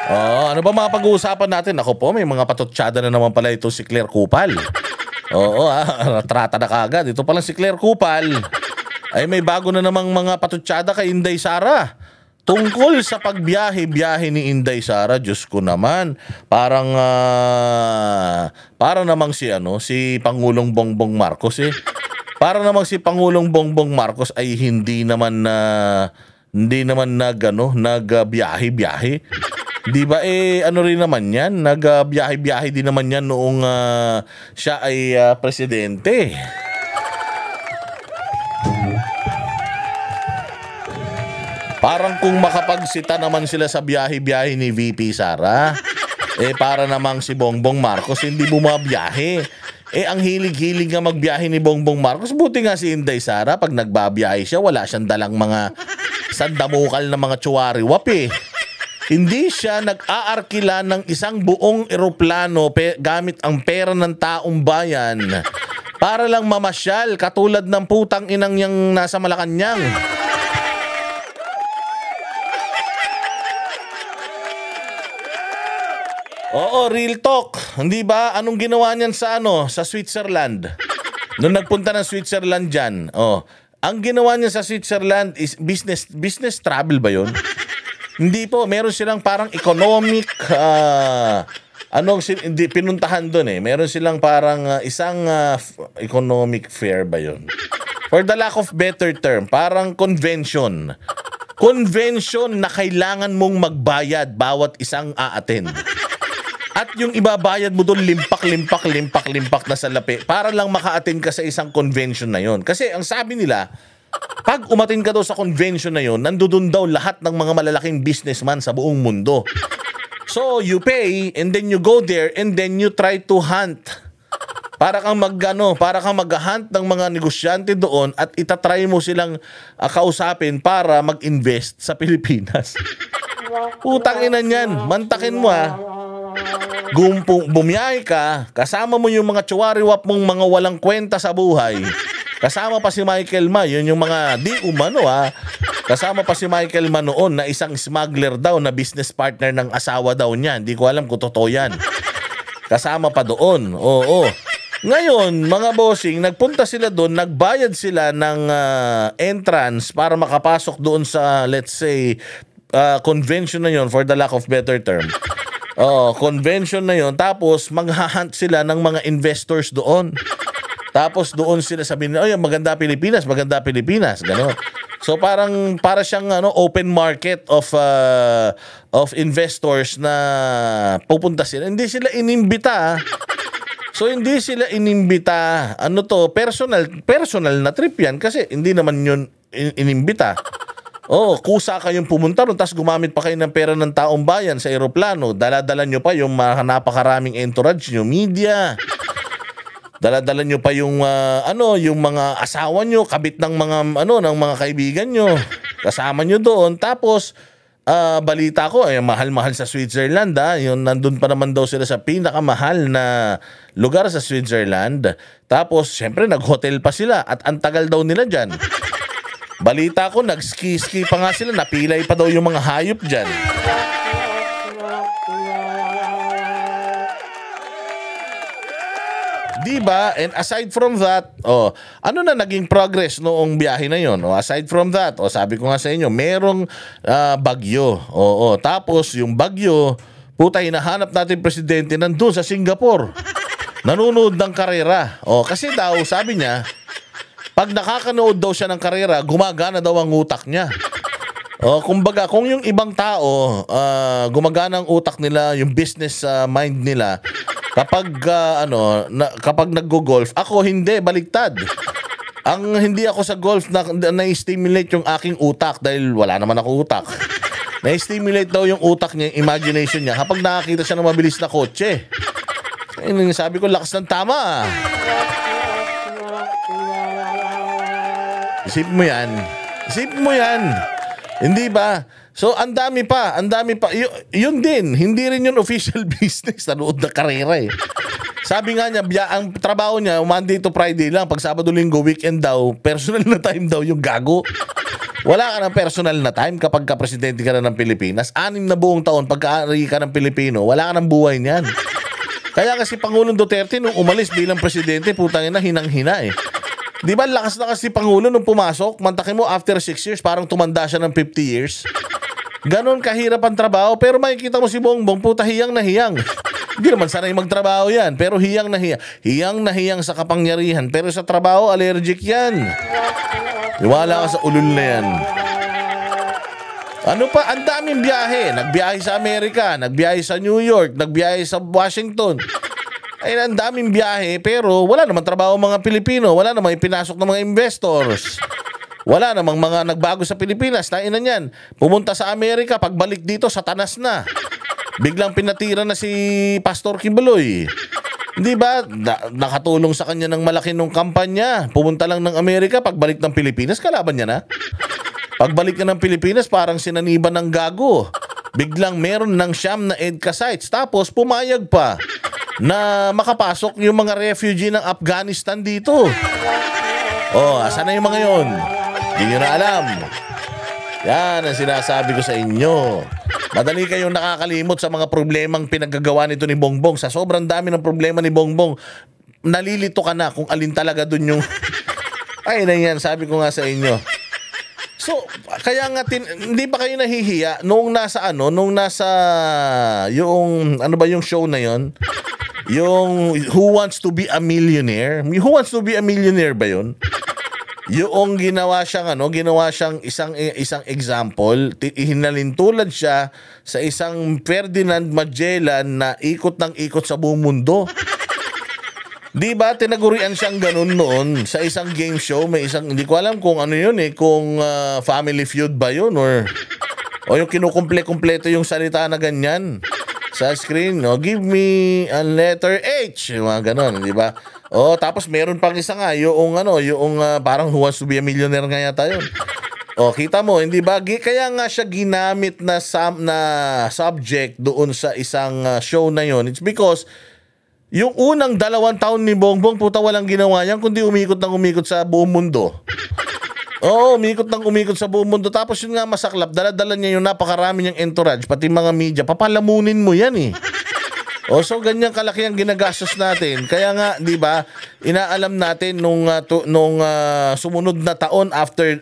Ano ba mga pag-uusapan natin? Ako po, may mga patutsyada na naman pala ito si Claire Kupal. Trata na kagad. Ito palang si Claire Kupal ay may bago na namang mga patutsyada kay Inday Sara. Tungkol sa pagbiyahe-biyahe ni Inday Sara, Diyos ko naman, parang para namang si Pangulong Bongbong Marcos eh. Para namang si Pangulong Bongbong Marcos ay hindi naman nagbiyahe-biyahe. Di ba ano rin naman yan, nagbiyahe-biyahe din naman yan noong siya ay presidente. Parang kung makapagsita naman sila sa biyahe-biyahe ni VP Sara, para namang si Bongbong Marcos hindi bumabiyahe. Ang hilig-hilig nga magbiyahe ni Bongbong Marcos, buti nga si Inday Sara, pag nagbabiyahe siya, wala siyang dalang mga sandamukal na mga tsuwariwap eh. Hindi siya nag-aarkila ng isang buong eroplano gamit ang pera ng taong bayan para lang mamasyal katulad ng putang inang yang nasa Malacanang. Oo, real talk. Hindi ba? Anong ginawa niyan sa Switzerland? Nung nagpunta ng Switzerland diyan. Ang ginawa niya sa Switzerland is business travel ba 'yon? Hindi po, meron silang parang economic hindi pinuntahan doon eh. Meron silang parang isang economic fair ba 'yon? For the lack of better term, parang convention. Convention na kailangan mong magbayad bawat isang a-attend. At yung ibabayad mo doon limpak na salapi para lang maka-attend ka sa isang convention na yon. Kasi ang sabi nila, pag umattend ka daw sa convention na yon, nandoon daw lahat ng mga malalaking businessman sa buong mundo. So you pay and then you go there and then you try to hunt. Para kang mag-hunt ng mga negosyante doon at itatry mo silang kausapin para mag-invest sa Pilipinas. Putang ina niyan, mantakin mo bumiyahe ka, kasama mo yung mga tsuwariwap mong mga walang kwenta sa buhay. Kasama pa si Michael Ma, yun yung mga kasama pa si Michael Ma noon na isang smuggler daw na business partner ng asawa daw niya. Hindi ko alam kung totoo yan. Kasama pa doon. Oo. Ngayon, mga bossing, nagpunta sila doon, nagbayad sila ng entrance para makapasok doon sa, let's say, convention na yun, for the lack of better term. Convention na yon. Tapos maghahunt sila ng mga investors doon. Tapos doon sila sabihin, maganda Pilipinas, gano'n. So para siyang open market of investors na pupunta sila. Hindi sila inimbita. So hindi sila inimbita. Personal na trip yan kasi hindi naman yun inimbita. Kusa kayong pumunta ron, tapos gumamit pa kayo ng pera ng taong bayan sa eroplano. Dala-dala nyo pa yung napakaraming entourage nyo, media. Dala-dala nyo pa yung yung mga asawa nyo, kabit ng mga kaibigan nyo. Kasama nyo doon. Tapos balita ko, mahal-mahal sa Switzerland Yun, nandun pa naman daw sila sa pinakamahal na lugar sa Switzerland. Tapos syempre nag-hotel pa sila at ang tagal daw nila diyan. Balita ko, nag-ski pa nga sila. Napilay pa daw yung mga hayop dyan. Diba? And aside from that, ano na naging progress noong biyahe na yon? Aside from that, sabi ko nga sa inyo, merong bagyo. Tapos yung bagyo, hinahanap natin presidente nandun sa Singapore. Nanonood ng karera. Kasi daw, sabi niya, pag nakakanood daw siya ng karera, gumagana daw ang utak niya. Kumbaga, kung yung ibang tao, gumagana ang utak nila, yung business mind nila, kapag naggo-golf, ako hindi, baliktad. Hindi ako sa golf na-stimulate yung aking utak dahil wala naman ako utak. Na-stimulate daw yung utak niya, yung imagination niya, kapag nakakita siya ng mabilis na kotse. Sabi ko, lakas ng tama. Isipin mo yan. Hindi ba? So, ang dami pa. Yun din, hindi rin yun official business. Nanood na karera eh. Sabi nga niya, ang trabaho niya, Monday to Friday lang. Pag Sabado, Linggo, weekend daw, personal na time daw yung gago. Wala ka ng personal na time kapag ka-presidente ka na ng Pilipinas. 6 na buong taon pagka-ari ka ng Pilipino, wala ka ng buhay niyan. Kaya kasi Pangulong Duterte nung umalis bilang presidente, putang ina, hinang-hina eh. Di ba lakas na kasi Pangulo nung pumasok, mantakin mo after 6 years, parang tumanda siya ng 50 years. Ganon kahirap ang trabaho, pero makikita mo si Bongbong, puta hiyang na hiyang. Hindi naman sanay magtrabaho yan, pero hiyang na hiyang. Hiyang na hiyang sa kapangyarihan, pero sa trabaho, allergic yan. Iwala ka sa ulul na yan. Ano pa, ang daming biyahe. Nagbiyahe sa Amerika, nagbiyahe sa New York, nagbiyahe sa Washington. Ay, ang daming biyahe, pero wala namang trabaho mga Pilipino. Wala namang ipinasok ng mga investors. Wala namang mga nagbago sa Pilipinas. Tainan yan. Pumunta sa Amerika, pagbalik dito, satanas na. Biglang pinatira na si Pastor Kibuloy. Hindi ba? Nakatulong sa kanya ng malaki nung kampanya. Pumunta lang ng Amerika, pagbalik ng Pilipinas, kalaban niya na. Pagbalik niya ng Pilipinas, parang sinaniban ng gago. Biglang meron ng siyam na EDCA sites. Tapos pumayag pa na makapasok yung mga refugee ng Afghanistan dito. Oh, asan na yung mga yon? Hindi nyo na alam. Yan ang sinasabi ko sa inyo. Madali kayong nakakalimot sa mga problemang pinaggagawa nito ni Bongbong. Sa sobrang dami ng problema ni Bongbong, nalilito ka na kung alin talaga dun yung... Ay na yan, sabi ko nga sa inyo. So, kaya nga, hindi ba kayo nahihiya nung nasa yung, ano ba yung show na yon? Yung Who Wants to be a Millionaire? Who Wants to be a Millionaire ba yun? Yung ginawa siyang isang example, hinalintulad siya sa isang Ferdinand Magellan na ikot ng ikot sa buong mundo. Di ba tinagurian siyang ganun noon sa isang game show, may isang, hindi ko alam kung ano yun kung Family Feud ba yun o yung kinukumple-kumpleto yung salita na ganyan sa screen, no? Give me a letter H, mga ganon, di ba? Tapos meron pang isa nga, yung parang Who Wants to be a Millionaire nga yata yun. Kita mo, hindi ba? Kaya nga siya ginamit na subject doon sa isang show na yun. It's because yung unang 2 taon ni Bongbong, puta walang ginawa yan, kundi umikot sa buong mundo. Umikot sa buong mundo. Tapos yun nga masaklap, dala-dala niya yung napakarami niyang entourage, pati mga media, papalamunin mo yan eh. So ganyan kalaki ang ginagastos natin. Kaya nga, 'di ba, inaalam natin nung sumunod na taon after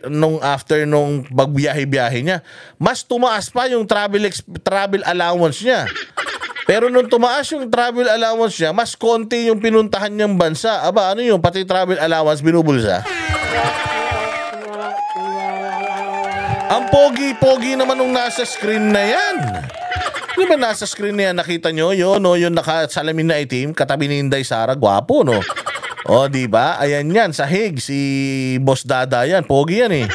nung pagbiyahe-biyahe niya, mas tumaas pa yung travel allowance niya. Pero nung tumaas yung travel allowance niya, mas konti yung pinuntahan niyang bansa. Aba, ano yung pati travel allowance binubulsa? Ang pogi-pogi naman nung nasa screen na yan. Di ba nasa screen na yan, nakita nyo? Yun, yung nakasalamin na itim, katabi ni Inday Sara, gwapo, no? Di ba? Ayan yan, sahig, si Boss Dada yan, pogi yan eh.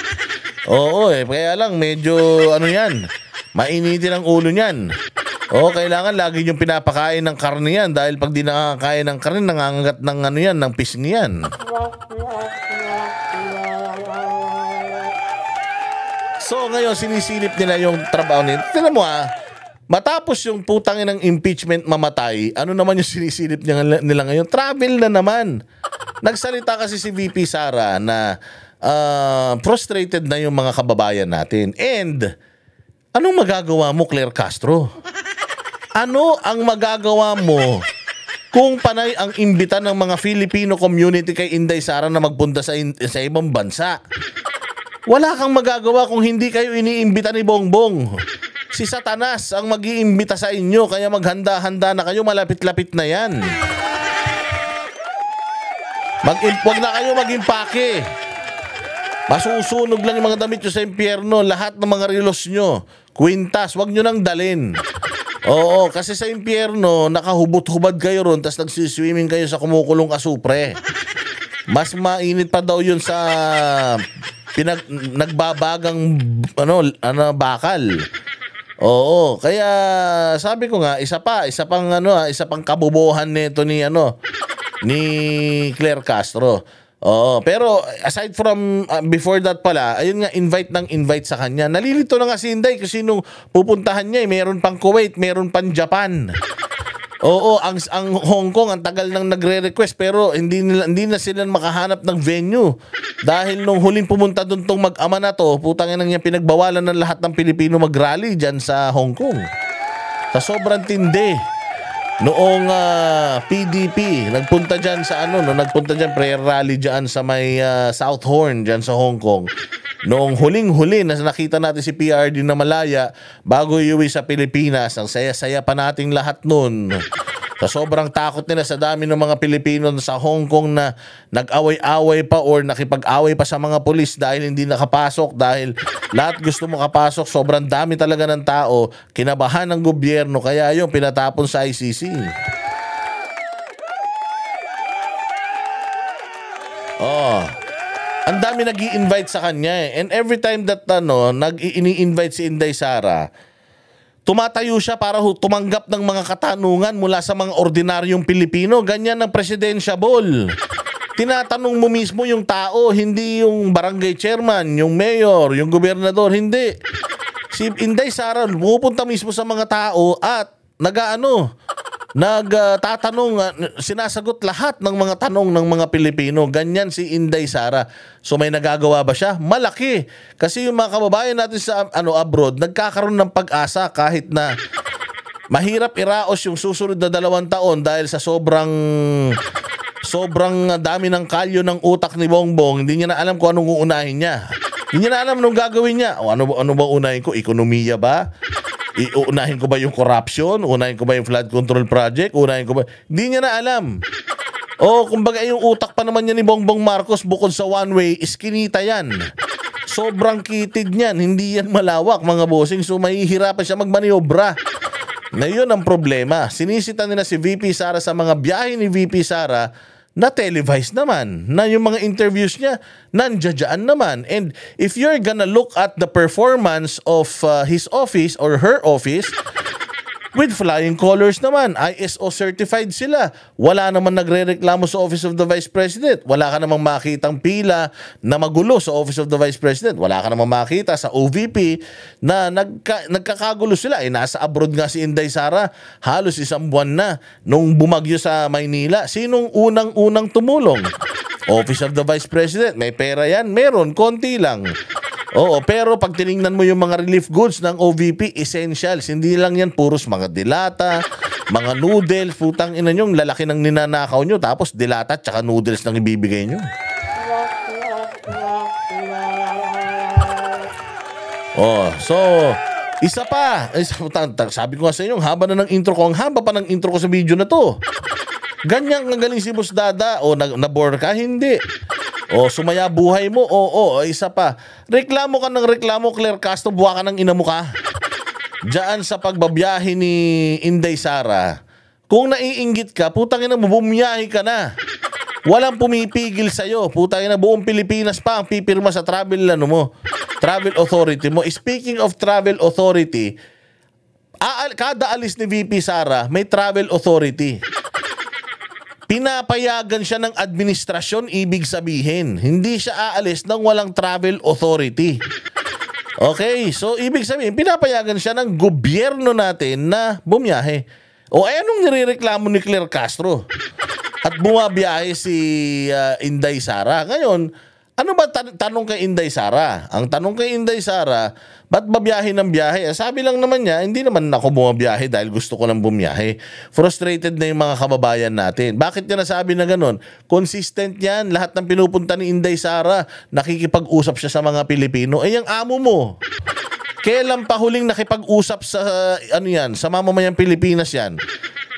Kaya lang, medyo, yan, mainitin ang ulo niyan. Kailangan lagi yung pinapakain ng karne yan, dahil pag di nakakain ng karne, nangangagat ng ng pisngi yan. So, ngayon, sinisilip nila yung trabaho nila. Tignan mo matapos yung putang ng impeachment mamatay, ano naman yung sinisilip nila ngayon? Travel na naman. Nagsalita kasi si VP Sara na frustrated na yung mga kababayan natin. And, anong magagawa mo, Claire Castro? Ano ang magagawa mo kung panay ang imbita ng mga Filipino community kay Inday Sara na magpunta sa ibang bansa? Wala kang magagawa kung hindi kayo iniimbita ni Bongbong. Si Satanas ang mag-iimbita sa inyo, kaya maghanda-handa na kayo, malapit-lapit na yan. Wag na kayo mag-impake. Masusunog lang yung mga damit nyo sa impyerno, lahat ng mga relos nyo, kwintas, wag nyo nang dalin. Kasi sa impyerno, nakahubot-hubad kayo ron, tas nagsiswimming kayo sa kumukulong asupre. Mas mainit pa daw yun sa nagbabagang bakal. Kaya sabi ko nga, isa pang kabubuhan nito ni Claire Castro. Pero aside from before that pala, ayun nga, invite sa kanya. Nalilito na nga si Inday kasi sinong pupuntahan niya, meron pang Kuwait, meron pang Japan. Oo, ang Hong Kong ang tagal nang nagre-request pero hindi na sila makahanap ng venue. Dahil nung huling pumunta doon tong mag-ama na to, putang ina niya, pinagbawalan ng lahat ng Pilipino mag-rally diyan sa Hong Kong. Sa sobrang tindi. Noong PDP nagpunta diyan sa nagpunta diyan prayer rally diyan sa may South Horn diyan sa Hong Kong. Noong huling-huli na nakita natin si PRD na malaya bago iuwi sa Pilipinas, ang saya-saya pa nating lahat noon. Sa sobrang takot nila sa dami ng mga Pilipino sa Hong Kong na nag-away-away pa or nakipag-away pa sa mga pulis dahil hindi nakapasok, dahil lahat gusto mo kapasok, sobrang dami talaga ng tao, kinabahan ng gobyerno, kaya yung pinatapon sa ICC. Oh, ang dami nag-i-invite sa kanya eh. And every time that nag-i-invite si Inday Sara, tumatayo siya para tumanggap ng mga katanungan mula sa mga ordinaryong Pilipino. Ganyan ang presidentiable. Tinatanong mo mismo yung tao, hindi yung barangay chairman, yung mayor, yung gobernador, hindi. Si Inday Sara pupunta mismo sa mga tao at nagtatanong, sinasagot lahat ng mga tanong ng mga Pilipino. Ganyan si Inday Sara. So may nagagawa ba siya? Malaki. Kasi yung mga kababayan natin sa abroad, nagkakaroon ng pag-asa kahit na mahirap iraos yung susunod na 2 taon dahil sa sobrang dami ng kalyo ng utak ni Bongbong. Hindi niya na alam kung anong uunahin niya. Hindi niya na alam anong gagawin niya. O ano ba unahin ko? Ekonomiya ba? Uunahin ko ba yung corruption? Unahin ko ba yung flood control project? Unahin ko ba? Hindi niya na alam. Kumbaga yung utak pa naman niya ni Bongbong Marcos bukod sa one way, iskinita yan. Sobrang kitid niyan. Hindi yan malawak, mga bossing. So mahihirapan siya magmaniobra. Na yun ang problema. Sinisita nila si VP Sara sa mga biyahe ni VP Sara na televised naman, na yung mga interviews niya nandiyan naman. And if you're gonna look at the performance of his office or her office, with flying colors naman, ISO certified sila. Wala naman nagrereklamo sa Office of the Vice President. Wala ka namang makitang pila na magulo sa Office of the Vice President. Wala ka namang makita sa OVP na nagkakagulo sila. Nasa abroad nga si Inday Sara, halos 1 buwan na nung bumagyo sa Maynila. Sinong unang-unang tumulong? Office of the Vice President. May pera yan? Meron, konti lang. Oo, pero pag tiningnan mo yung mga relief goods ng OVP, essentials. Hindi lang yan puros mga dilata, mga noodles, putang ina nyo, lalaki ng ninanakaw nyo, tapos dilata at saka noodles nang ibibigay nyo. So, isa pa, sabi ko nga sa inyo, haba na ng intro ko, ang haba pa ng intro ko sa video na to. Ganyan ang galing si Boss Dada, nabore ka, hindi. Sumaya buhay mo. Isa pa. Reklamo ka ng reklamo, Claire Castro, buha ka ng ina mo ka. Diyan sa pagbabiyahe ni Inday Sara, kung naiinggit ka, putang ina mo, bumiyahe ka na. Walang pumipigil sa'yo. Putang ina, buong Pilipinas pa ang pipirma sa travel authority mo. Speaking of travel authority, kada alis ni VP Sara, may travel authority. Pinapayagan siya ng administrasyon, ibig sabihin. Hindi siya aalis nang walang travel authority. Okay, so ibig sabihin, pinapayagan siya ng gobyerno natin na bumiyahe. Anong nirereklamo ni Claire Castro? At bumabiyahe si Inday Sara. Ngayon, ano ba tanong kay Inday Sara? Ang tanong kay Inday Sara, ba't babiyahe ng biyahe? Sabi lang naman niya, hindi naman ako bumabiyahe dahil gusto ko lang bumiyahe. Frustrated na yung mga kababayan natin. Bakit niya nasabi na ganun? Consistent yan. Lahat ng pinupunta ni Inday Sara, nakikipag-usap siya sa mga Pilipino. Yung amo mo. Kailan pa huling nakipag-usap sa sa mamamayang Pilipinas yan?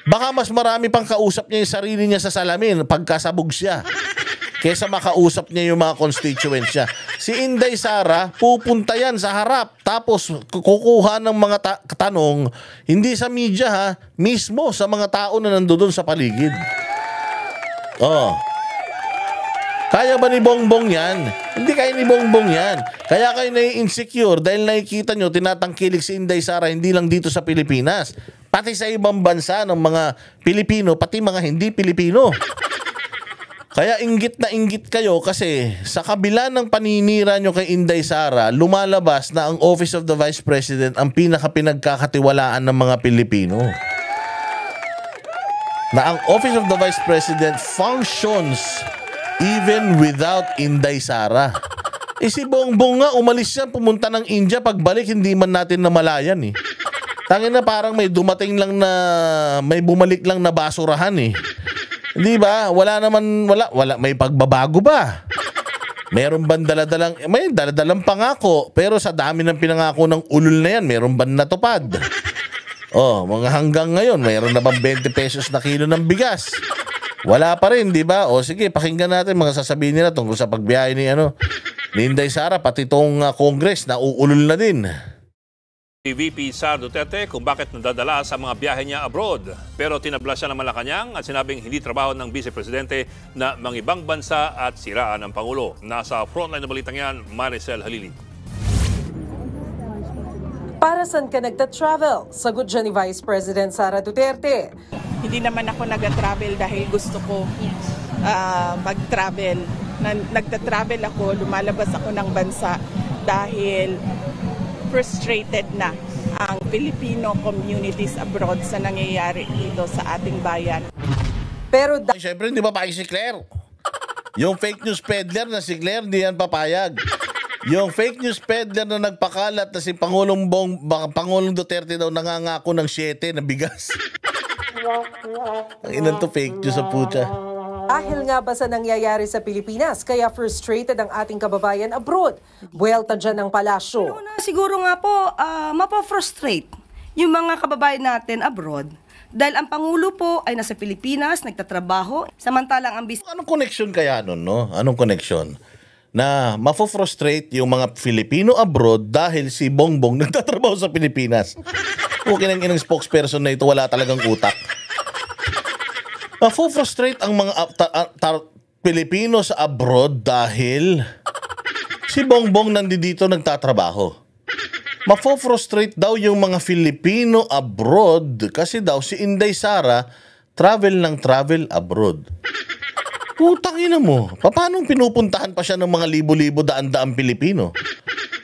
Baka mas marami pang kausap niya yung sarili niya sa salamin pagkasabog siya, kesa makausap niya yung mga constituents niya. Si Inday Sara, pupunta yan sa harap. Tapos kukuha ng mga tanong, hindi sa media mismo sa mga tao na nandoon sa paligid. Kaya ba ni Bongbong yan? Hindi kaya ni Bongbong yan. Kaya kayo nai-insecure dahil nakikita nyo, tinatangkilik si Inday Sara hindi lang dito sa Pilipinas. Pati sa ibang bansa ng mga Pilipino, pati mga hindi Pilipino. Kaya inggit na inggit kayo kasi sa kabila ng paninira nyo kay Inday Sara, lumalabas na ang Office of the Vice President ang pinaka-pinagkakatiwalaan ng mga Pilipino. na ang Office of the Vice President functions even without Inday Sara. Si Bongbong nga, umalis siya, pumunta ng India, pagbalik hindi man natin namalayan eh. Tangin na parang may dumating lang na, may bumalik lang na basurahan eh. Hindi ba? Wala naman, wala, may pagbabago ba? Meron bang daladalang, may daladalang pangako, pero sa dami ng pinangako ng ulol na yan, meron bang natupad? Oh, mga hanggang ngayon, mayroon na bang 20 pesos na kilo ng bigas? Wala pa rin, di ba? O sige, pakinggan natin mga sasabihin nila tungkol sa pagbiyahe ni Inday Sara, pati itong Congress na uulol na din. Si VP Sara Duterte kung bakit nadadala sa mga biyahe niya abroad. Pero tinabla siya ng Malacanang at sinabing hindi trabaho ng Vice Presidente na mangibang bansa at siraan ng Pangulo. Nasa frontline na balitang yan, Maricel Halili. Para saan ka nagta-travel? Sagot dyan ni Vice President Sara Duterte. Hindi naman ako nag-travel dahil gusto ko mag-travel. Nagta-travel ako, lumalabas ako ng bansa dahil frustrated na ang Filipino communities abroad sa nangyayari dito sa ating bayan. Pero Siyempre, hindi pa si Claire. Yung fake news peddler na si Claire, di yan papayag. Yung fake news peddler na nagpakalat na si Pangulong Duterte daw nangangako ng 7 na bigas. Ang inan to fake news sa puta. dahil nga ba sa nangyayari sa Pilipinas, kaya frustrated ang ating kababayan abroad. Buwelta dyan ng palasyo. Siguro nga po, mapo-frustrate yung mga kababayan natin abroad. Dahil ang Pangulo po ay nasa Pilipinas, nagtatrabaho, samantalang ang Anong connection kaya nun, no? Anong connection? Na mafo-frustrate yung mga Filipino abroad dahil si Bongbong nagtatrabaho sa Pilipinas. Okay nang inang spokesperson na ito, wala talagang utak. Mafo-frustrate ang mga Pilipino sa abroad dahil si Bongbong nandito nagtatrabaho. Mafo-frustrate daw yung mga Filipino abroad kasi daw si Inday Sara travel abroad. Putang ina mo, paano pinupuntahan pa siya ng mga libo-libo, daan-daang Pilipino?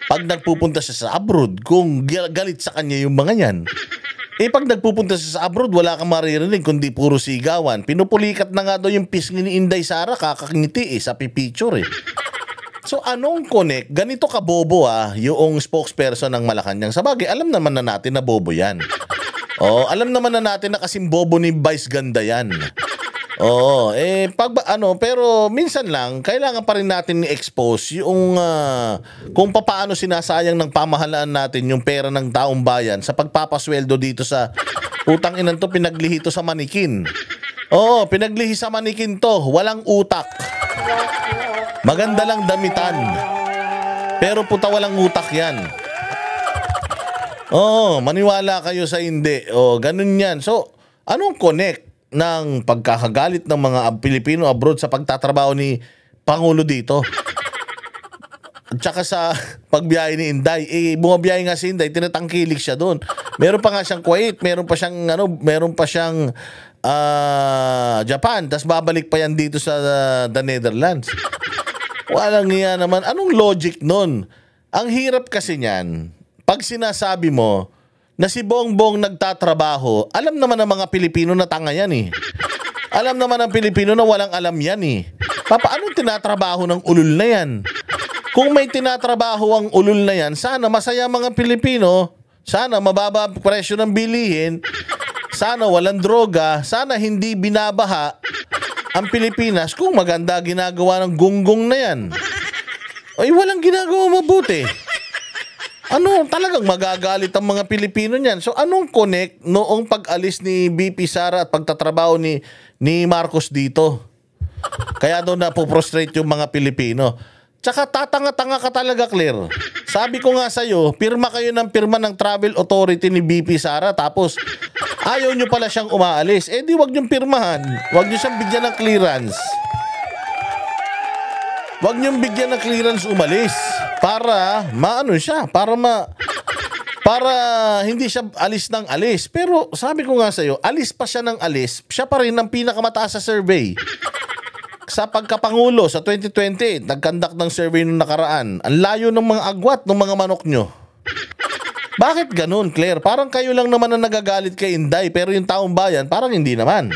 Pag nagpupunta siya sa abroad, kung galit sa kanya yung mga yan, pag nagpupunta siya sa abroad, wala kang maririnig kundi puro sigawan. Pinupulikat na nga daw yung pisngi ni Inday Sara, kakangiti sa pipicture So anong connect? Ganito kabobo yung spokesperson ng Malacanang. Sabagay, alam naman na natin na bobo yan. Alam naman na natin na kasing bobo ni Vice Ganda yan. Pero minsan lang kailangan pa rin natin i-expose yung kung paano sinasayang ng pamahalaan natin yung pera ng taong bayan sa pagpapasweldo dito sa utang inan to, pinaglihi to sa manikin. Pinaglihi sa manikin to, walang utak. Maganda lang damitan. Pero puta walang utak yan. Maniwala kayo sa hindi. Ganun yan. So, anong connect ng pagkakagalit ng mga Pilipino abroad sa pagtatrabaho ni Pangulo dito? At saka sa pagbiyahe ni Inday, bumabiyahe nga si Inday, tinatangkilik siya doon. Meron pa nga siyang Kuwait, meron pa siyang Japan, tas babalik pa yan dito sa the Netherlands. Walang iya naman. Anong logic nun? Ang hirap kasi niyan, pag sinasabi mo na si Bongbong nagtatrabaho, alam naman ng mga Pilipino na tanga yan Alam naman ng Pilipino na walang alam yan anong tinatrabaho ng ulul na yan? Kung may tinatrabaho ang ulul na yan, sana masaya mga Pilipino, sana mababa ang presyo ng bilihin, sana walang droga, sana hindi binabaha ang Pilipinas kung maganda ginagawa ng gunggong na yan. Walang ginagawa mabuti. Talagang magagalit ang mga Pilipino niyan. So anong connect noong pag-alis ni VP Sara at pagtatrabaho ni Marcos dito? Kaya daw napoprostrate yung mga Pilipino. Tsaka tatanga-tanga ka talaga, Claire. Sabi ko nga sa'yo, pirma kayo ng pirma ng Travel Authority ni VP Sara tapos ayaw nyo pala siyang umaalis. Di wag nyo pirmahan. Wag nyo siyang bigyan ng clearance. Wag nyo bigyan ng clearance umalis para para hindi siya alis ng alis. Pero sabi ko nga sa'yo, alis pa siya ng alis, siya pa rin ang pinakamataas sa survey. Sa pagkapangulo sa 2020, nagkandak ng survey nung nakaraan. Ang layo ng mga agwat ng mga manok nyo. Bakit ganun, Claire? Parang kayo lang naman ang nagagalit kay Inday, pero yung taong bayan, parang hindi naman.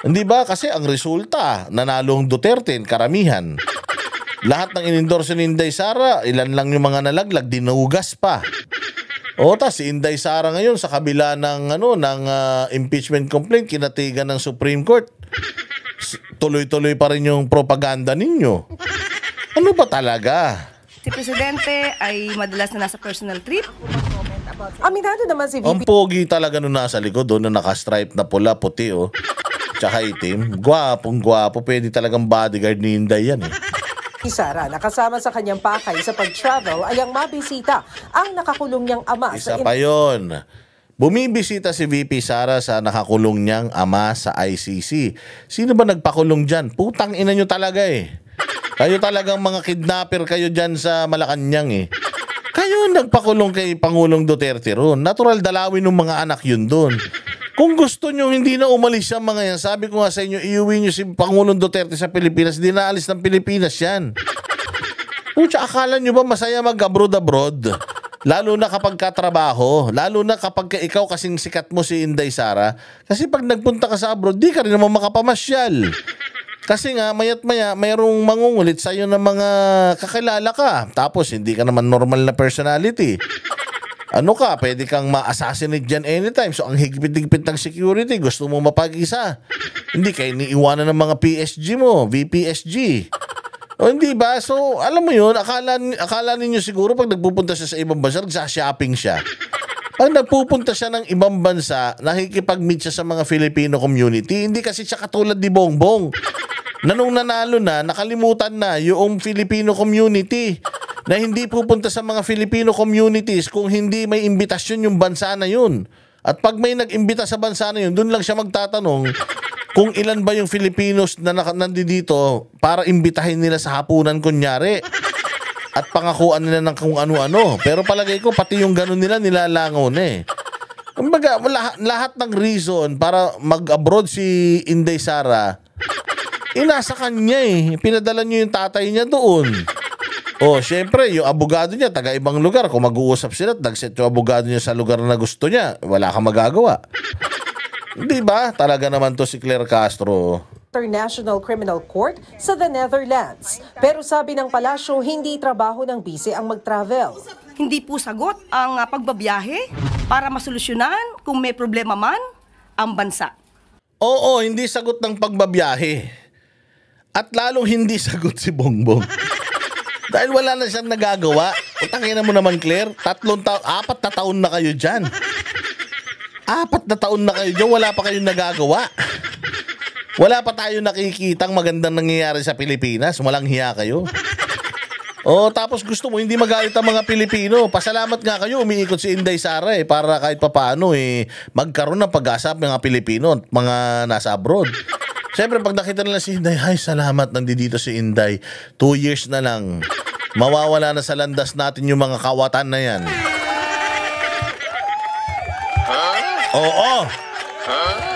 Hindi ba? Kasi ang resulta, nanalong Duterte, karamihan. Lahat ng inendorse ni Inday Sara, ilan lang yung mga nalaglag, dinugas pa. O, tas si Inday Sara ngayon sa kabila ng impeachment complaint, kinatigan ng Supreme Court. Tuloy-tuloy pa rin yung propaganda ninyo. Ano ba talaga? Si Presidente ay madalas na nasa personal trip. Aminado naman si Ang VP pogi talaga nung nasa likod, na naka-stripe na pula, puti, tsaka itim. Gwapong-gwapo, pwede talagang bodyguard ni Inday yan, Sara na kasama sa kanyang pakay sa pag-travel ay ang mabisita ang nakakulong niyang ama Isa pa yun. Bumibisita si VP Sara sa nakakulong niyang ama sa ICC. Sino ba nagpakulong dyan? Putang ina nyo talaga Kayo talagang mga kidnapper kayo dyan sa Malacanang Kayo nagpakulong kay Pangulong Duterte ron. Natural dalawin ng mga anak yun doon. Kung gusto nyo hindi na umalis yung mga yan, sabi ko nga sa inyo, iuwi nyo si Pangulong Duterte sa Pilipinas, di naalis ng Pilipinas yan. Pucha, akala nyo ba masaya mag-abroad? Lalo na kapag katrabaho, lalo na kapag ikaw kasing sikat mo si Inday Sara, kasi pag nagpunta ka sa abroad, di ka rin naman makapamasyal. Kasi nga, mayat maya, mayroong mangungulit sa'yo ng mga kakilala ka. Tapos, hindi ka naman normal na personality. Ano ka, pwede kang ma-assassinate dyan anytime. So, ang higpit-higpit ng security, gusto mo mapag-isa. Hindi kayo niiwanan ng mga PSG mo, VPSG. O hindi ba? So, alam mo yun, akala ninyo siguro pag nagpupunta siya sa ibang bansa, nagsha-shopping siya. Pag nagpupunta siya ng ibang bansa, nakikipag-meet siya sa mga Filipino community. Hindi kasi siya katulad ni Bongbong. Na nung nanalo na, nakalimutan na yung Filipino community. Na hindi pupunta sa mga Filipino communities kung hindi may imbitasyon yung bansa na yun. At pag may nag-imbita sa bansa na yun, doon lang siya magtatanong kung ilan ba yung Filipinos na nandito para imbitahin nila sa hapunan kunyari. At pangakuan nila ng kung ano-ano. Pero palagay ko, pati yung ganun nila, nilalangaw na Kumbaga, lahat ng reason para mag-abroad si Inday Sara, nasa kanya Pinadala niyo yung tatay niya doon. Syempre, yung abogado niya, taga-ibang lugar. Kung mag-uusap sila at nag-set yung abogado niya sa lugar na gusto niya, wala kang magagawa. Di ba? Talaga naman to si Claire Castro. International Criminal Court sa the Netherlands. Pero sabi ng palasyo, hindi trabaho ng bise ang mag-travel. Hindi po sagot ang pagbabiyahe para masolusyonan kung may problema man ang bansa. Oo, hindi sagot ng pagbabiyahe. At lalong hindi sagot si Bongbong. Dahil wala na siyang nagagawa. Utangin mo naman, Claire. 4 na taon na kayo dyan. 4 na taon na kayo dyan, wala pa kayong nagagawa. Wala pa tayo nakikitang magandang nangyayari sa Pilipinas. Walang hiya kayo. Tapos gusto mo, hindi magalit ang mga Pilipino. Pasalamat nga kayo, umiikot si Inday Sara para kahit papaano magkaroon ng pag-asa ng mga Pilipino at mga nasa abroad. Siyempre, pag nakita nila si Inday, ay salamat, nandito si Inday. 2 years na lang. Mawawala na sa landas natin yung mga kawatan na yan.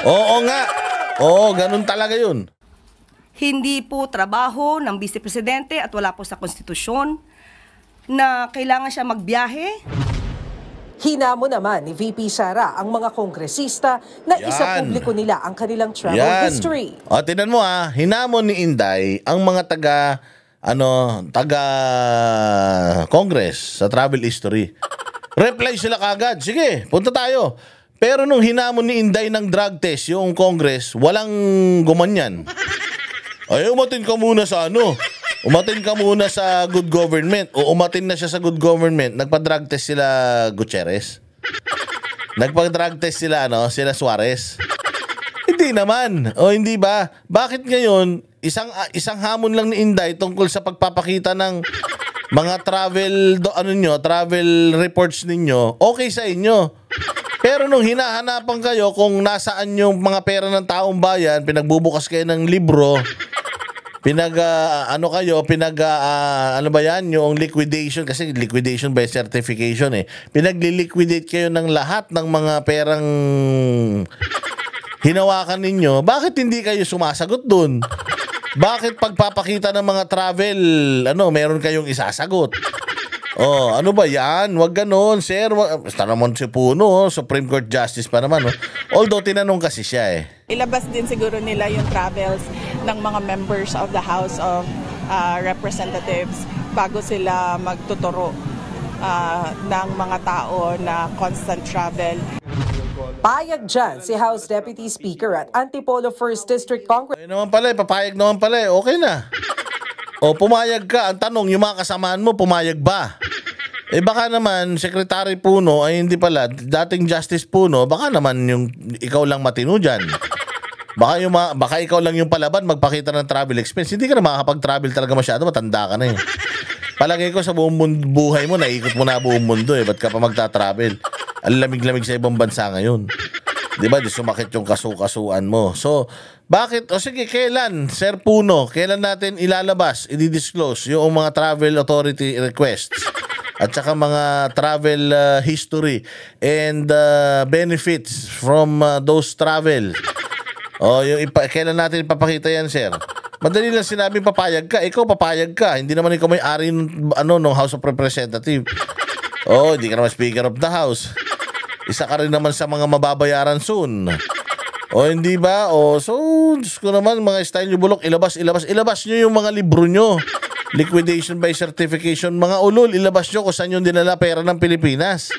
Oo nga. Ganun talaga yun. Hindi po trabaho ng Vice Presidente at wala po sa konstitusyon na kailangan siya magbiyahe. Hinamo naman ni VP Sara ang mga kongresista na isa publiko nila ang kanilang travel history. Tingnan mo hinamo ni Inday ang mga taga Congress sa travel history. Reply sila kagad. Sige, punta tayo. Pero nung hinamon ni Inday ng drug test yung Congress, walang gumanyan. Ay, umatin ka muna sa Umatin ka muna sa good government. O umatin na siya sa good government. Nagpa-drug test sila Gutierrez. Nagpa-drug test sila sila Suarez. Hindi naman. Hindi ba? Bakit ngayon isang hamon lang ni Inday tungkol sa pagpapakita ng mga travel reports ninyo, okay sa inyo. Pero nung hinahanapan kayo kung nasaan yung mga pera ng taong bayan, pinagbubukas kayo ng libro, yung liquidation, kasi liquidation by certification pinagli-liquidate kayo ng lahat ng mga perang hinawakan ninyo. Bakit hindi kayo sumasagot dun? Bakit pagpapakita ng mga travel, meron kayong isasagot? Oh, ano ba yan? Wag ganon, sir. Basta naman si Puno, Supreme Court Justice pa naman. Although, tinanong kasi siya Ilabas din siguro nila yung travels ng mga members of the House of Representatives bago sila magtuturo ng mga tao na constant travel. Payag dyan si House Deputy Speaker at Antipolo 1st District Congress. Ayun naman pala, papayag naman pala. Okay na. O, pumayag ka. Ang tanong, yung mga kasamaan mo, pumayag ba? Baka naman, Secretary Puno, ay hindi pala, dating Justice Puno, baka naman yung ikaw lang matino dyan. Baka ikaw lang yung palaban magpakita ng travel expense. Hindi ka na makakapag-travel talaga masyado, matanda ka na Palagay ko sa buong buhay mo, naikot mo na buong mundo Ba't ka pa magta-travel? Ang lamig-lamig sa ibang bansa ngayon. Di ba? Di sumakit yung kasu-kasuan mo. So, bakit? O sige, kailan, Sir Puno, kailan natin ilalabas, i-disclose yung mga travel authority requests at saka mga travel history and benefits from those travel? O, kailan natin ipapakita yan, sir? Madali lang sinabi papayag ka. Ikaw papayag ka. Hindi naman ikaw may-ari ng House of Representatives. Oh, hindi ka naman Speaker of the House. Isa ka rin naman sa mga mababayaran soon. O hindi ba? O so, Diyos ko naman, mga style nyo bulok, ilabas nyo yung mga libro nyo. Liquidation by certification, mga ulol, ilabas nyo kung saan yung dinala pera ng Pilipinas.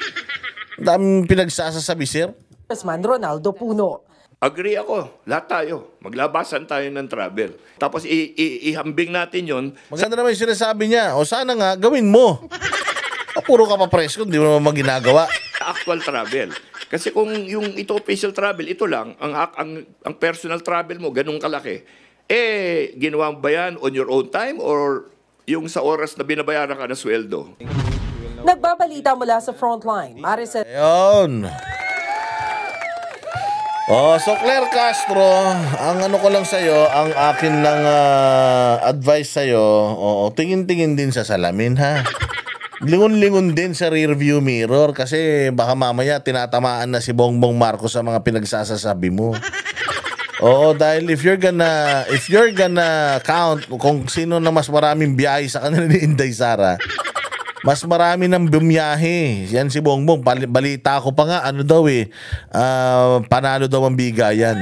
Daming pinagsasasabi, sir. Congressman Ronaldo Puno. Agree ako. Lahat tayo. Maglabasan tayo ng travel. Tapos ihambing natin yon. Maganda naman yung sinasabi niya. O sana nga, gawin mo. Puro ka pa presko, hindi mo naman ginagawa. Actual travel. Kasi kung yung ito official travel, ito lang, ang personal travel mo, ganun kalaki. Ginawa mo ba yan on your own time or yung sa oras na binabayaran ka na sweldo? Nagbabalita mula sa Frontline. Maricel. Ayun. So Claire Castro, ang ano ko lang sa'yo, ang akin lang advice sa'yo, tingin-tingin din sa salamin, ha? Lingon-lingon din sa rearview mirror kasi baka mamaya tinatamaan na si Bongbong Marcos sa mga pinagsasasabi mo. Oo, dahil if you're gonna count kung sino na mas maraming biyahe sa kanila ni Inday Sara, mas marami ng bumiyahe. Yan si Bongbong. Balita ko pa nga, panalo daw ang bigayan.